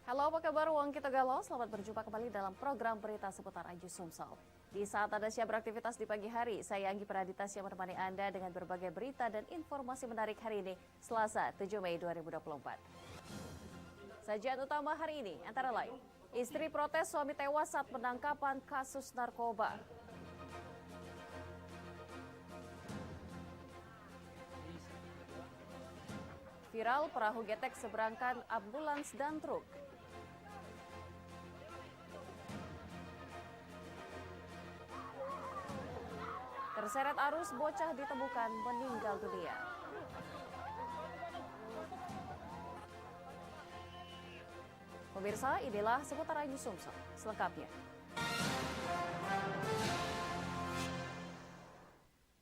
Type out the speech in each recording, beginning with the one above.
Halo, apa kabar Wongki Tegalo? Selamat berjumpa kembali dalam program berita seputar Aju Sumsel. Di saat Anda siap beraktivitas di pagi hari, saya Anggi Pradita siap menemani Anda dengan berbagai berita dan informasi menarik hari ini, Selasa 7 Mei 2024. Sajian utama hari ini antara lain, istri protes suami tewas saat penangkapan kasus narkoba. Viral perahu getek seberangkan ambulans dan truk. Terseret arus, bocah ditemukan meninggal dunia. Pemirsa, inilah seputar Aju Sumsel selengkapnya.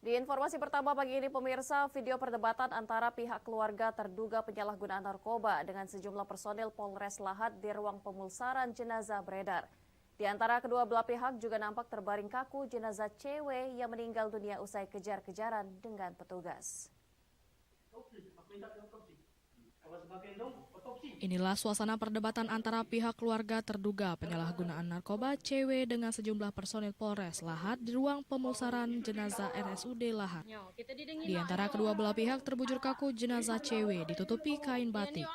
Di informasi pertama pagi ini, pemirsa, video perdebatan antara pihak keluarga terduga penyalahgunaan narkoba dengan sejumlah personil Polres Lahat di ruang pemulsaran jenazah beredar. Di antara kedua belah pihak juga nampak terbaring kaku jenazah cewek yang meninggal dunia usai kejar-kejaran dengan petugas. Inilah suasana perdebatan antara pihak keluarga terduga penyalahgunaan narkoba cewek dengan sejumlah personil Polres Lahat di ruang pemulsaran jenazah RSUD Lahat. Di antara kedua belah pihak terbujur kaku jenazah cewek ditutupi kain batik.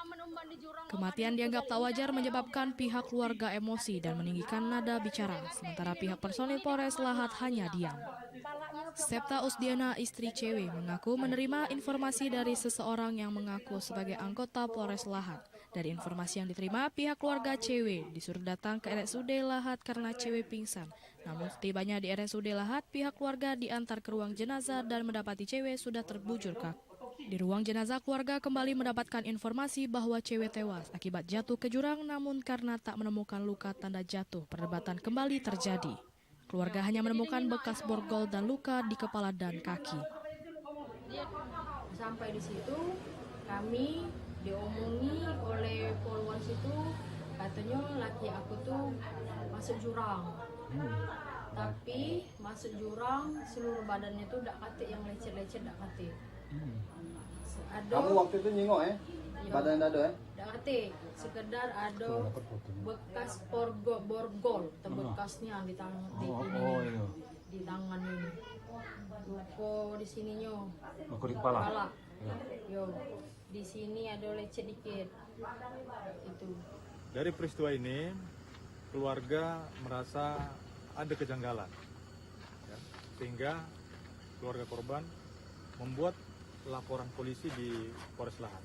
Kematian dianggap tak wajar menyebabkan pihak keluarga emosi dan meninggikan nada bicara, sementara pihak personil Polres Lahat hanya diam. Septa Usdiana, istri cewek, mengaku menerima informasi dari seseorang yang mengaku sebagai anggota Polres Lahat. Dari informasi yang diterima, pihak keluarga cewek disuruh datang ke RSUD Lahat karena cewek pingsan. Namun setibanya di RSUD Lahat, pihak keluarga diantar ke ruang jenazah dan mendapati cewek sudah terbujur kaku. Di ruang jenazah, keluarga kembali mendapatkan informasi bahwa cewek tewas akibat jatuh ke jurang, namun karena tak menemukan luka tanda jatuh, perdebatan kembali terjadi. Keluarga hanya menemukan bekas borgol dan luka di kepala dan kaki. Sampai di situ kami diomongi oleh polwan situ, katanya laki aku tuh masuk jurang. Tapi masuk jurang seluruh badannya tuh udah katik, yang lecet-lecet udah katik. Kamu waktu itu nyingok ya? Badan ada ya? Udah katik, sekedar ada bekas borgol, bekasnya di tangan di tangan ini. Luka di sininya. Luka di kepala. Yo, di sini ada lecet dikit. Itu. Dari peristiwa ini, keluarga merasa ada kejanggalan, ya, sehingga keluarga korban membuat laporan polisi di Polres Lahat.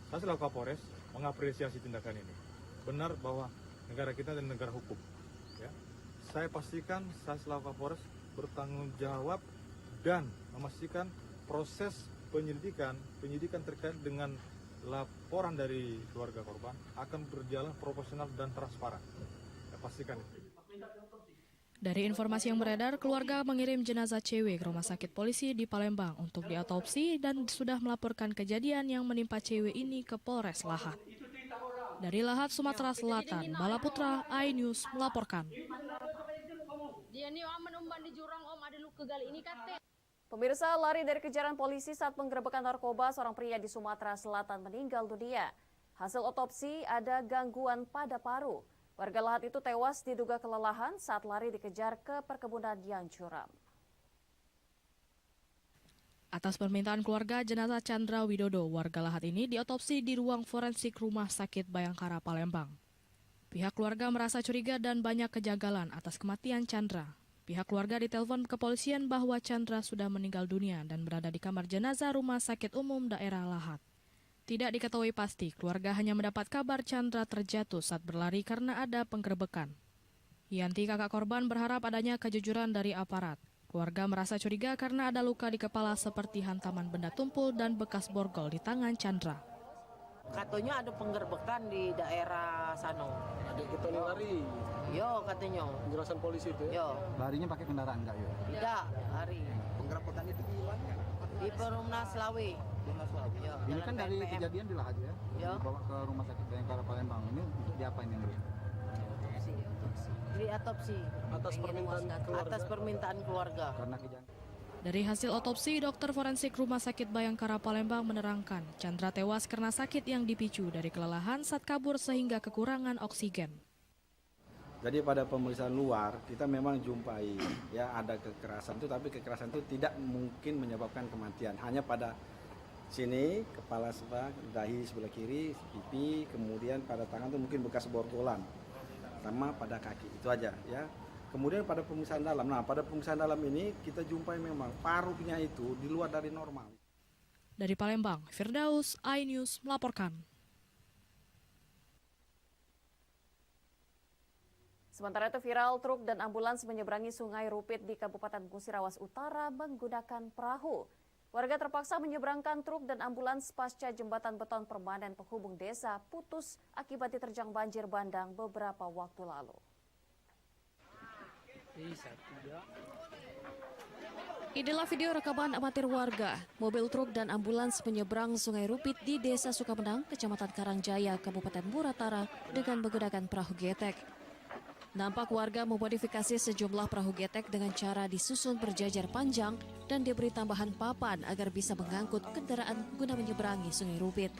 Saya selaku Kapolres mengapresiasi tindakan ini. Benar bahwa negara kita adalah negara hukum. Ya. Saya pastikan saya selaku Kapolres bertanggung jawab dan memastikan proses penyidikan terkait dengan laporan dari keluarga korban akan berjalan profesional dan transparan. Saya pastikan itu. Dari informasi yang beredar, keluarga mengirim jenazah cewek ke rumah sakit polisi di Palembang untuk diotopsi dan sudah melaporkan kejadian yang menimpa cewek ini ke Polres Lahat. Dari Lahat, Sumatera Selatan, Bala Putra, iNews melaporkan. Pemirsa, lari dari kejaran polisi saat penggerebekan narkoba, seorang pria di Sumatera Selatan meninggal dunia. Hasil otopsi ada gangguan pada paru. Warga Lahat itu tewas diduga kelelahan saat lari dikejar ke perkebunan yang curam. Atas permintaan keluarga, jenazah Chandra Widodo, warga Lahat ini diotopsi di ruang forensik Rumah Sakit Bayangkara, Palembang. Pihak keluarga merasa curiga dan banyak kejanggalan atas kematian Chandra. Pihak keluarga ditelepon kepolisian bahwa Chandra sudah meninggal dunia dan berada di kamar jenazah Rumah Sakit Umum Daerah Lahat. Tidak diketahui pasti, keluarga hanya mendapat kabar Chandra terjatuh saat berlari karena ada penggerebekan. Yanti, kakak korban, berharap adanya kejujuran dari aparat. Keluarga merasa curiga karena ada luka di kepala seperti hantaman benda tumpul dan bekas borgol di tangan Chandra. Katanya ada penggerbekan di daerah Sano. Adik kita nih lari. Yo, katanya. Penjelasan polisi itu Yo. ya? Larinya pakai kendaraan enggak ya? Tidak, hari. Penggerebekan itu di mana? Di Perumnas Lawe. Yo, Ini kan dari PPM. kejadian di Lahat ya? Yo. Dibawa ke Rumah Sakit Bayangkara Palembang. Ini untuk diapain ini? Di otopsi. Atas permintaan keluarga. Atas permintaan keluarga. Karena kejadian. Dari hasil otopsi, dokter forensik Rumah Sakit Bayangkara Palembang menerangkan Chandra tewas karena sakit yang dipicu dari kelelahan saat kabur sehingga kekurangan oksigen. Jadi pada pemeriksaan luar kita memang jumpai ya ada kekerasan itu, tapi kekerasan itu tidak mungkin menyebabkan kematian. Hanya pada sini kepala sebelah, dahi sebelah kiri, pipi, kemudian pada tangan itu mungkin bekas borgolan, sama pada kaki, itu aja ya. Kemudian pada pemeriksaan dalam, pada pemeriksaan dalam ini kita jumpai memang paruhnya itu di luar dari normal. Dari Palembang, Firdaus, iNews melaporkan. Sementara itu viral truk dan ambulans menyeberangi Sungai Rupit di Kabupaten Musirawas Utara menggunakan perahu. Warga terpaksa menyeberangkan truk dan ambulans pasca jembatan beton permanen penghubung desa putus akibat diterjang banjir bandang beberapa waktu lalu. Inilah video rekaman amatir warga. Mobil truk dan ambulans menyeberang Sungai Rupit di Desa Sukamenang, Kecamatan Karangjaya, Kabupaten Muratara dengan menggunakan perahu getek. Nampak warga memodifikasi sejumlah perahu getek dengan cara disusun berjajar panjang dan diberi tambahan papan agar bisa mengangkut kendaraan guna menyeberangi Sungai Rupit.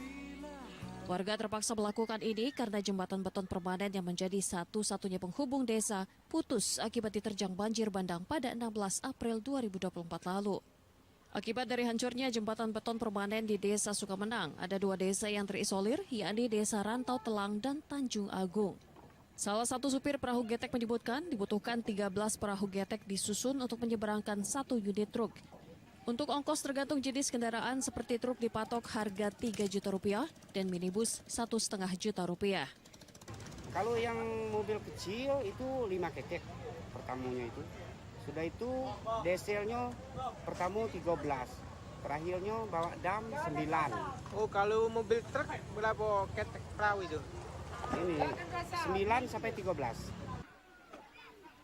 Warga terpaksa melakukan ini karena jembatan beton permanen yang menjadi satu-satunya penghubung desa putus akibat diterjang banjir bandang pada 16 April 2024 lalu. Akibat dari hancurnya jembatan beton permanen di Desa Sukamenang, ada 2 desa yang terisolir, yakni Desa Rantau Telang dan Tanjung Agung. Salah satu supir perahu getek menyebutkan dibutuhkan 13 perahu getek disusun untuk menyeberangkan 1 unit truk. Untuk ongkos tergantung jenis kendaraan seperti truk dipatok harga Rp3 juta dan minibus Rp1,5 juta. Kalau yang mobil kecil itu 5 ketek pertamanya itu. Sudah itu dieselnya pertama 13, terakhirnya bawa dam 9. Oh, kalau mobil truk berapa ketek perahu itu? Ini 9 sampai 13.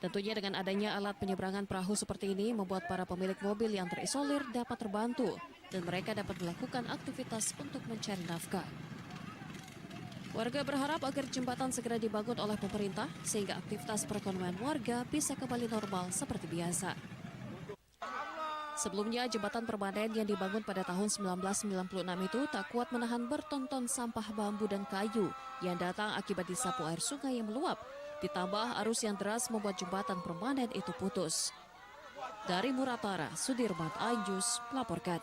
Tentunya dengan adanya alat penyeberangan perahu seperti ini membuat para pemilik mobil yang terisolir dapat terbantu dan mereka dapat melakukan aktivitas untuk mencari nafkah. Warga berharap agar jembatan segera dibangun oleh pemerintah sehingga aktivitas perekonomian warga bisa kembali normal seperti biasa. Sebelumnya, jembatan permanen yang dibangun pada tahun 1996 itu tak kuat menahan bertonton sampah bambu dan kayu yang datang akibat disapu air sungai yang meluap. Ditambah arus yang deras membuat jembatan permanen itu putus. Dari Muratara, Sudirman, iNews melaporkan.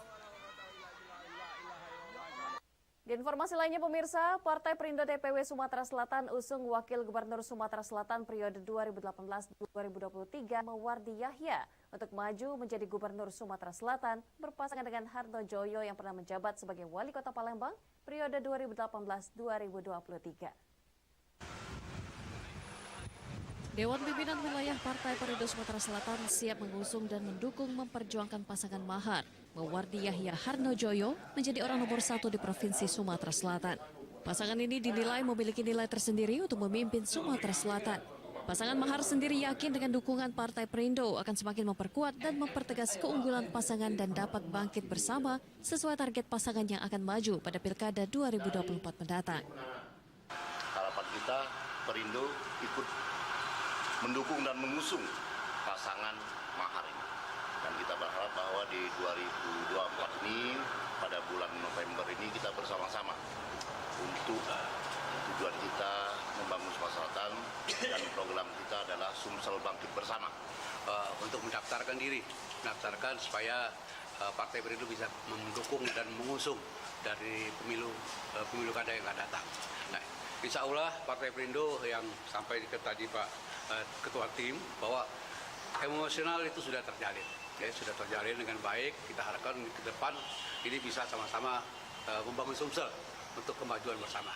Di informasi lainnya pemirsa, Partai Perindo DPW Sumatera Selatan usung Wakil Gubernur Sumatera Selatan periode 2018-2023 Mewardi Yahya untuk maju menjadi Gubernur Sumatera Selatan berpasangan dengan Harno Joyo yang pernah menjabat sebagai Wali Kota Palembang periode 2018-2023. Dewan Pimpinan Wilayah Partai Perindo Sumatera Selatan siap mengusung dan mendukung memperjuangkan pasangan mahar Mewardi Yahya Harno Joyo menjadi orang nomor 1 di Provinsi Sumatera Selatan. Pasangan ini dinilai memiliki nilai tersendiri untuk memimpin Sumatera Selatan. Pasangan mahar sendiri yakin dengan dukungan Partai Perindo akan semakin memperkuat dan mempertegas keunggulan pasangan dan dapat bangkit bersama sesuai target pasangan yang akan maju pada Pilkada 2024 mendatang. Harapan kita Perindo ikut mendukung dan mengusung pasangan mahar ini. Dan kita berharap bahwa di 2024 ini, pada bulan November ini kita bersama-sama untuk tujuan kita membangun Sumatera Selatan dan program kita adalah Sumsel Bangkit Bersama. Untuk mendaftarkan diri, supaya Partai Perindo bisa mendukung dan mengusung dari pemilu kada yang akan datang. Nah, insya Allah Partai Perindo yang sampai ke tadi Pak Ketua Tim bahwa emosional itu sudah terjalin, sudah terjalin dengan baik. Kita harapkan ke depan ini bisa sama-sama membangun Sumsel untuk kemajuan bersama.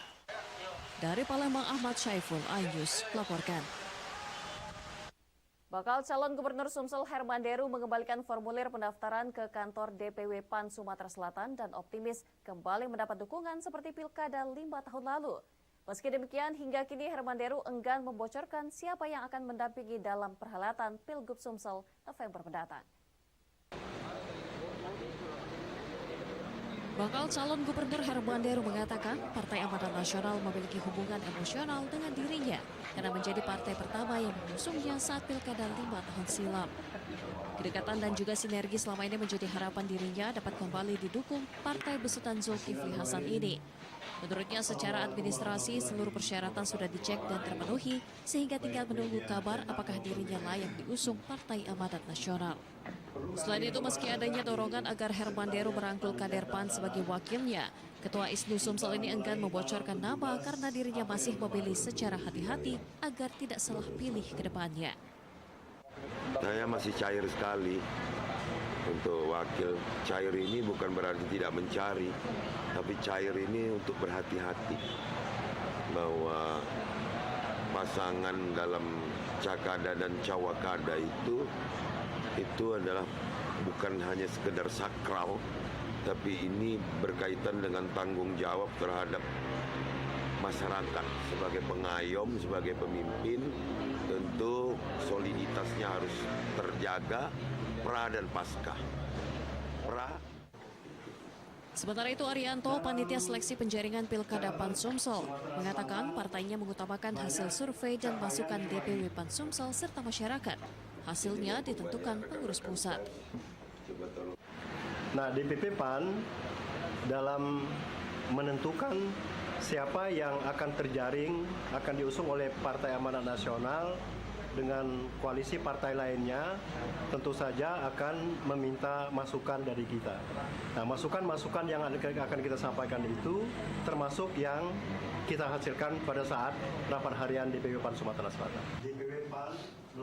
Dari Palembang, Ahmad Syaiful, iNews melaporkan. Bakal calon Gubernur Sumsel Herman Deru mengembalikan formulir pendaftaran ke kantor DPW PAN Sumatera Selatan dan optimis kembali mendapat dukungan seperti Pilkada 5 tahun lalu. Meski demikian, hingga kini Herman Deru enggan membocorkan siapa yang akan mendampingi dalam perhelatan Pilgub Sumsel November mendatang. Bakal calon gubernur Herman Deru mengatakan Partai Amanat Nasional memiliki hubungan emosional dengan dirinya karena menjadi partai pertama yang mengusungnya saat pilkada 5 tahun silam. Kedekatan dan juga sinergi selama ini menjadi harapan dirinya dapat kembali didukung partai besutan Zulkifli Hasan ini. Menurutnya secara administrasi seluruh persyaratan sudah dicek dan terpenuhi sehingga tinggal menunggu kabar apakah dirinya layak diusung Partai Amanat Nasional. Selain itu, meski adanya dorongan agar Herman Deru merangkul kader PAN sebagai wakilnya, Ketua ISNU Sumsel ini enggan membocorkan nama karena dirinya masih memilih secara hati-hati agar tidak salah pilih ke depannya. Saya masih cair sekali untuk wakil. Cair ini bukan berarti tidak mencari, tapi cair ini untuk berhati-hati bahwa pasangan dalam Cakada dan Cawakada itu adalah bukan hanya sekedar sakral, tapi ini berkaitan dengan tanggung jawab terhadap masyarakat. Sebagai pengayom, sebagai pemimpin, tentu soliditasnya harus terjaga pra dan pasca. Sementara itu, Arianto, panitia seleksi penjaringan Pilkada PAN Sumsel, mengatakan partainya mengutamakan hasil survei dan masukan DPW PAN Sumsel serta masyarakat. Hasilnya ditentukan pengurus pusat. Nah, DPP PAN dalam menentukan siapa yang akan terjaring, akan diusung oleh Partai Amanat Nasional dengan koalisi partai lainnya, tentu saja akan meminta masukan dari kita. Nah, masukan-masukan yang akan kita sampaikan itu termasuk yang kita hasilkan pada saat rapat harian DPW PAN Sumatera Selatan.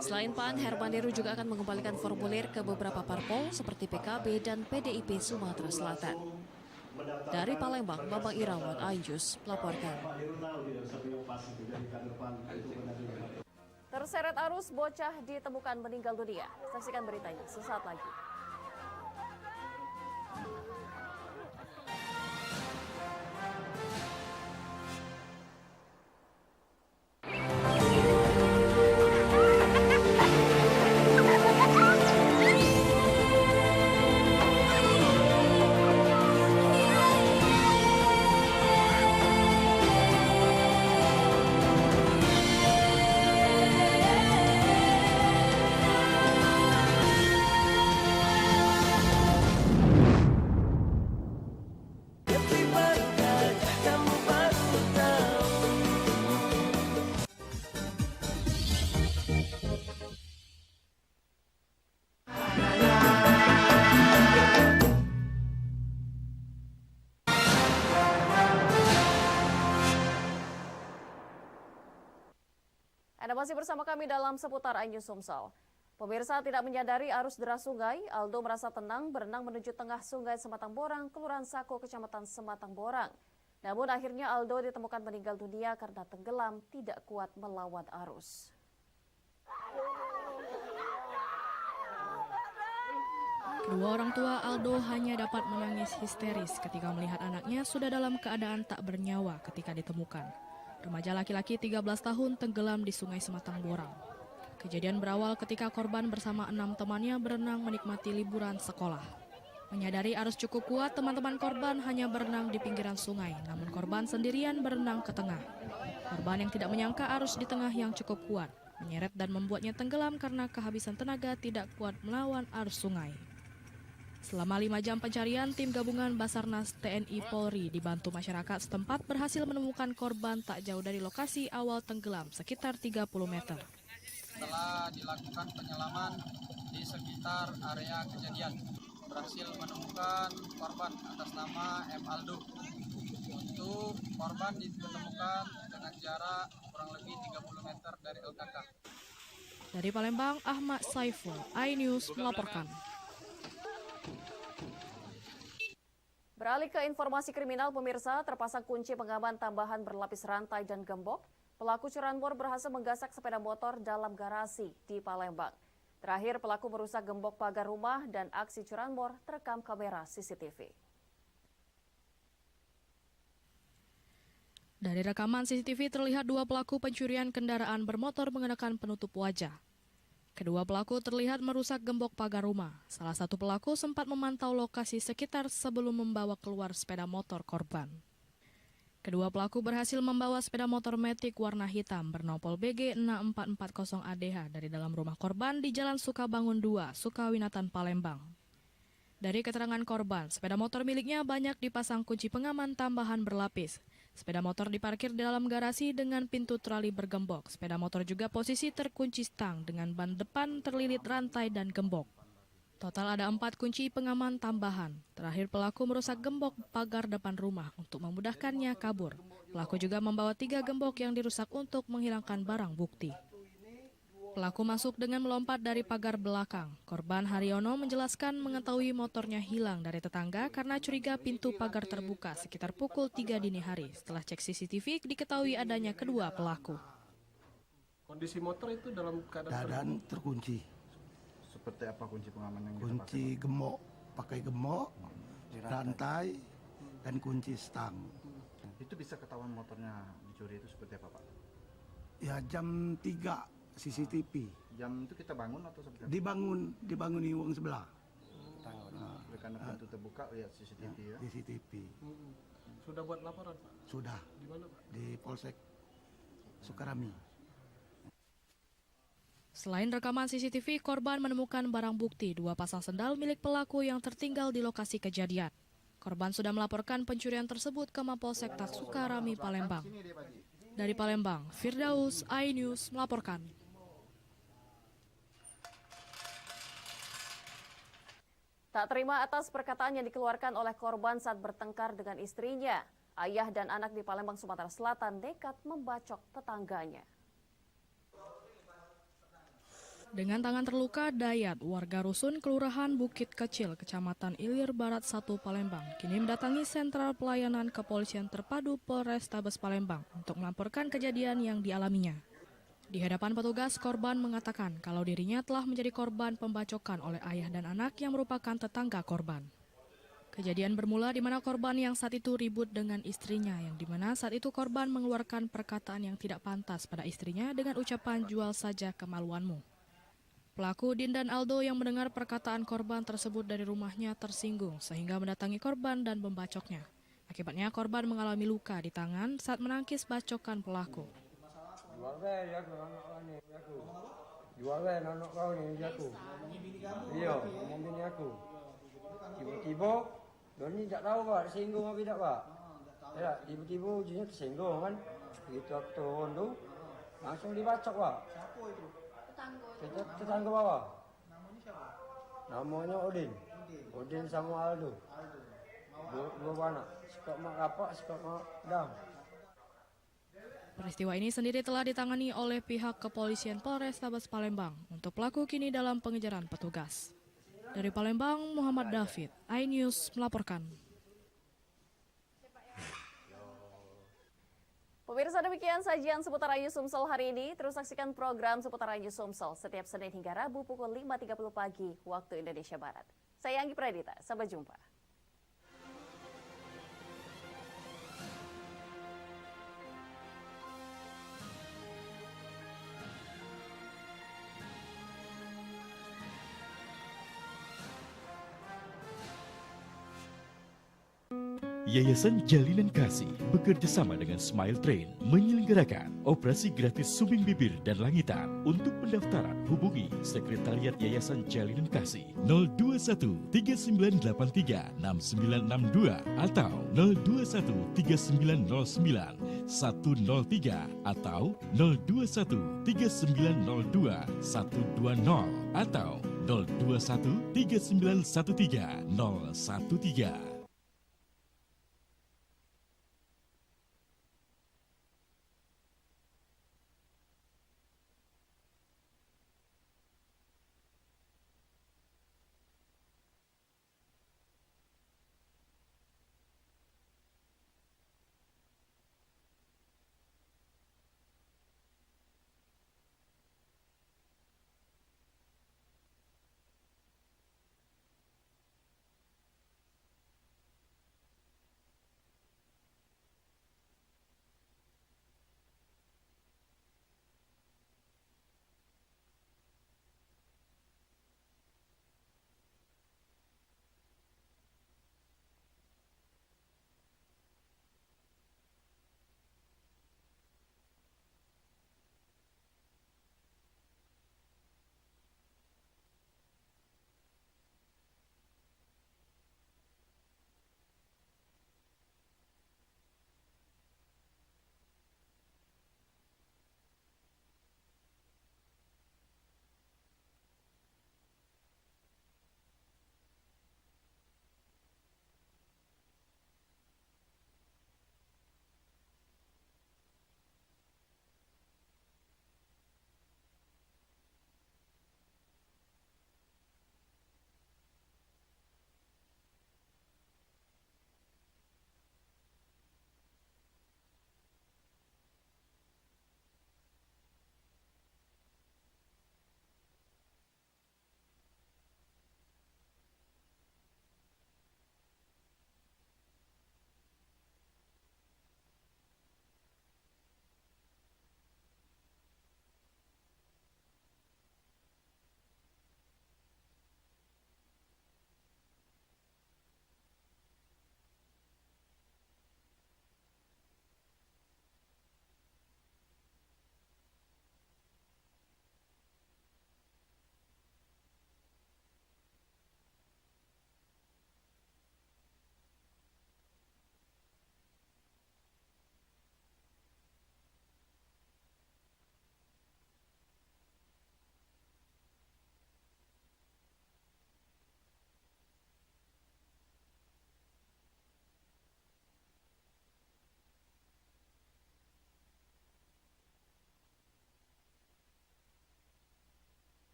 Selain PAN, Herman Deru juga akan mengembalikan formulir ke beberapa parpol seperti PKB dan PDIP Sumatera Selatan. Dari Palembang, Bambang Irawan, iNews melaporkan. Terseret arus, bocah ditemukan meninggal dunia. Saksikan beritanya sesaat lagi. Anda masih bersama kami dalam seputar iNews Sumsel. Pemirsa tidak menyadari arus deras sungai, Aldo merasa tenang berenang menuju tengah sungai Sematang Borang, Kelurahan Sako, Kecamatan Sematang Borang. Namun akhirnya Aldo ditemukan meninggal dunia karena tenggelam tidak kuat melawan arus. Kedua orang tua Aldo hanya dapat menangis histeris ketika melihat anaknya sudah dalam keadaan tak bernyawa ketika ditemukan. Remaja laki-laki 13 tahun tenggelam di sungai Sematang Borang. Kejadian berawal ketika korban bersama 6 temannya berenang menikmati liburan sekolah. Menyadari arus cukup kuat, teman-teman korban hanya berenang di pinggiran sungai, namun korban sendirian berenang ke tengah. Korban yang tidak menyangka arus di tengah yang cukup kuat, menyeret dan membuatnya tenggelam karena kehabisan tenaga tidak kuat melawan arus sungai. Selama 5 jam pencarian, tim gabungan Basarnas TNI Polri dibantu masyarakat setempat berhasil menemukan korban tak jauh dari lokasi awal tenggelam, sekitar 30 meter. Setelah dilakukan penyelaman di sekitar area kejadian, berhasil menemukan korban atas nama M. Aldo. Untuk korban ditemukan dengan jarak kurang lebih 30 meter dari LKK. Dari Palembang, Ahmad Saiful, iNews melaporkan. Beralih ke informasi kriminal, pemirsa, terpasang kunci pengaman tambahan berlapis rantai dan gembok. Pelaku curanmor berhasil menggasak sepeda motor dalam garasi di Palembang. Terakhir, pelaku merusak gembok pagar rumah dan aksi curanmor terekam kamera CCTV. Dari rekaman CCTV terlihat 2 pelaku pencurian kendaraan bermotor mengenakan penutup wajah. Kedua pelaku terlihat merusak gembok pagar rumah. Salah satu pelaku sempat memantau lokasi sekitar sebelum membawa keluar sepeda motor korban. Kedua pelaku berhasil membawa sepeda motor Matic warna hitam bernopol BG 6440ADH dari dalam rumah korban di Jalan Sukabangun 2, Sukawinatan, Palembang. Dari keterangan korban, sepeda motor miliknya banyak dipasang kunci pengaman tambahan berlapis. Sepeda motor diparkir di dalam garasi dengan pintu trali bergembok. Sepeda motor juga posisi terkunci stang dengan ban depan terlilit rantai dan gembok. Total ada 4 kunci pengaman tambahan. Terakhir pelaku merusak gembok pagar depan rumah untuk memudahkannya kabur. Pelaku juga membawa 3 gembok yang dirusak untuk menghilangkan barang bukti. Pelaku masuk dengan melompat dari pagar belakang. Korban Haryono menjelaskan mengetahui motornya hilang dari tetangga karena curiga pintu pagar terbuka sekitar pukul 3 dini hari. Setelah cek CCTV, diketahui adanya kedua pelaku. Kondisi motor itu dalam keadaan terkunci. Seperti apa kunci pengaman yang kunci gembok, pakai gembok, rantai, dan kunci stang. Itu bisa ketahuan motornya dicuri itu seperti apa, Pak? Ya jam 3 CCTV. Jam itu kita bangun atau seperti apa? Dibanguni uang sebelah. Karena pintu terbuka lihat CCTV ya. CCTV. Sudah buat laporan, Pak? Sudah. Di mana, Pak? Di Polsek Sukarami. Selain rekaman CCTV, korban menemukan barang bukti 2 pasang sendal milik pelaku yang tertinggal di lokasi kejadian. Korban sudah melaporkan pencurian tersebut ke Mapolsek Sukarami, Palembang. Dari Palembang, Firdaus, iNews melaporkan. Tak terima atas perkataan yang dikeluarkan oleh korban saat bertengkar dengan istrinya. Ayah dan anak di Palembang, Sumatera Selatan nekat membacok tetangganya. Dengan tangan terluka, Dayat, warga Rusun, Kelurahan Bukit Kecil, Kecamatan Ilir Barat 1, Palembang, kini mendatangi Sentral Pelayanan Kepolisian Terpadu Polrestabes Palembang untuk melaporkan kejadian yang dialaminya. Di hadapan petugas, korban mengatakan kalau dirinya telah menjadi korban pembacokan oleh ayah dan anak yang merupakan tetangga korban. Kejadian bermula di mana korban yang saat itu ribut dengan istrinya, yang di mana saat itu korban mengeluarkan perkataan yang tidak pantas pada istrinya dengan ucapan jual saja kemaluanmu. Pelaku Din dan Aldo yang mendengar perkataan korban tersebut dari rumahnya tersinggung sehingga mendatangi korban dan membacoknya. Akibatnya korban mengalami luka di tangan saat menangkis bacokan pelaku. Jual anak kau ni aku. Iya, ngomong bini aku. Tiba-tiba, Doni tak tahu Pak, tersinggung apa tidak Pak? Ya, tiba-tiba ujungnya tersinggung kan. Begitu aku turun tu, langsung dibacok Pak. Siapa itu? Tetangga bawah. Namanya siapa? Namanya Odin. Odin sama Aldo. Dua anak. Suka mak kapak, suka mak dam. Peristiwa ini sendiri telah ditangani oleh pihak kepolisian Polrestabes Palembang. Untuk pelaku kini dalam pengejaran petugas. Dari Palembang, Muhammad David, iNews melaporkan. Pemirsa, demikian sajian seputar Ayu Sumsel hari ini. Terus saksikan program seputar Ayu Sumsel setiap Senin hingga Rabu pukul 5.30 pagi waktu Indonesia Barat. Saya Anggi Pradita, sampai jumpa. Yayasan Jalinan Kasih bekerjasama dengan Smile Train menyelenggarakan operasi gratis sumbing bibir dan langitan. Untuk pendaftaran hubungi Sekretariat Yayasan Jalinan Kasih 021 3983 6962 atau 021 3909 103 atau 021 3902 120 atau 021 3913 013.